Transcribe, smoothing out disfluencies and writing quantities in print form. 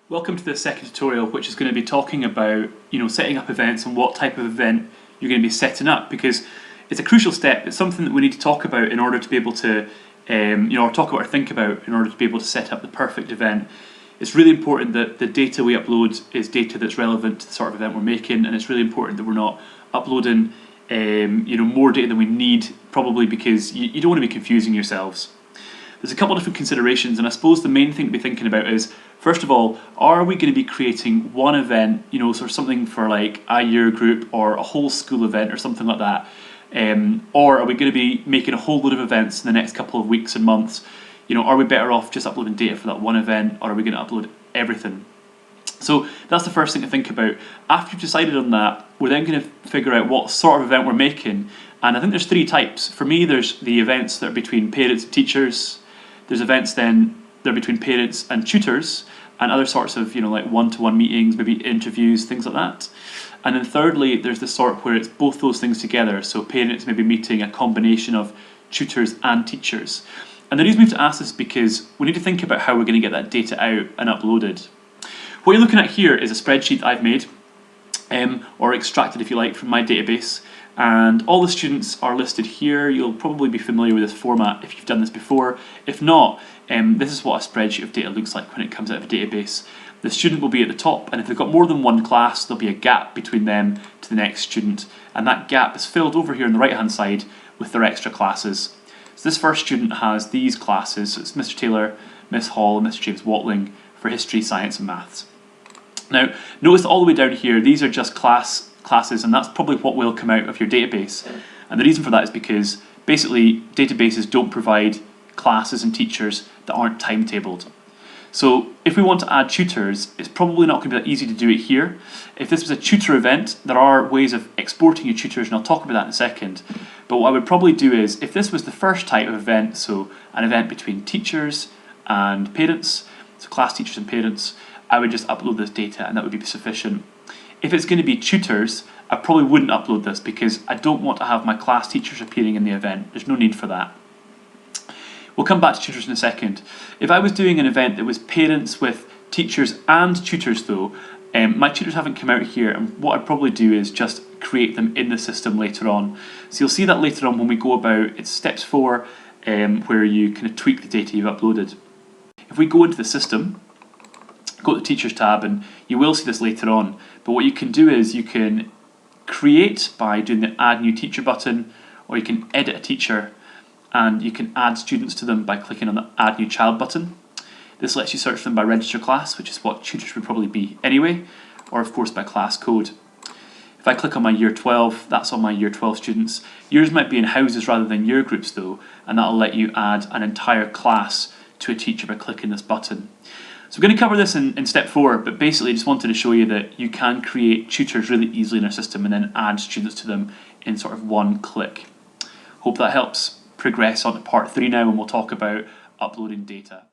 Welcome to the second tutorial, which is going to be talking about setting up events and what type of event you're going to be setting up, because it's a crucial step. It's something that we need to talk about in order to be able to or talk about or think about in order to be able to set up the perfect event. It's really important that the data we upload is data that's relevant to the sort of event we're making, and it's really important that we're not uploading more data than we need, probably because you don't want to be confusing yourselves. There's a couple of different considerations, and I suppose the main thing to be thinking about is, first of all, are we going to be creating one event, sort of something for like a year group or a whole school event or something like that, or are we going to be making a whole load of events in the next couple of weeks and months? Are we better off just uploading data for that one event, or are we going to upload everything? So that's the first thing to think about. After you've decided on that, we're then going to figure out what sort of event we're making, and I think there's three types. For me, there's the events that are between parents and teachers. There's events then that are between parents and tutors, and other sorts of like one-to-one meetings, maybe interviews, things like that. And then thirdly, there's the sort where it's both those things together, so parents may be meeting a combination of tutors and teachers. And the reason we have to ask this is because we need to think about how we're going to get that data out and uploaded. What you're looking at here is a spreadsheet I've made, or extracted if you like, from my database. And all the students are listed here. You'll probably be familiar with this format if you've done this before. If not, this is what a spreadsheet of data looks like when it comes out of a database. The student will be at the top, and if they've got more than one class, there'll be a gap between them to the next student. And that gap is filled over here on the right-hand side with their extra classes. So this first student has these classes. So it's Mr. Taylor, Miss Hall, and Mr. James Watling for history, science, and maths. Now, notice all the way down here, these are just classes, and that's probably what will come out of your database. And the reason for that is because basically databases don't provide classes and teachers that aren't timetabled. So if we want to add tutors, it's probably not going to be that easy to do it here. If this was a tutor event, there are ways of exporting your tutors, and I'll talk about that in a second. But what I would probably do is, if this was the first type of event, so an event between teachers and parents, so class teachers and parents, I would just upload this data and that would be sufficient. If it's going to be tutors, I probably wouldn't upload this because I don't want to have my class teachers appearing in the event. There's no need for that. We'll come back to tutors in a second. If I was doing an event that was parents with teachers and tutors though, my tutors haven't come out here, and what I'd probably do is just create them in the system later on. So you'll see that later on when we go about, it's steps 4, where you kind of tweak the data you've uploaded. If we go into the system, go to the Teachers tab, and you will see this later on, but what you can do is you can create by doing the Add New Teacher button, or you can edit a teacher, and you can add students to them by clicking on the Add New Child button. This lets you search them by register class, which is what tutors would probably be anyway, or of course by class code. If I click on my Year 12, that's all my Year 12 students. Yours might be in houses rather than year groups though, and that'll let you add an entire class to a teacher by clicking this button. So we're going to cover this in step 4, but basically I just wanted to show you that you can create tutors really easily in our system and then add students to them in sort of one click. Hope that helps. Progress on to part 3 now, and we'll talk about uploading data.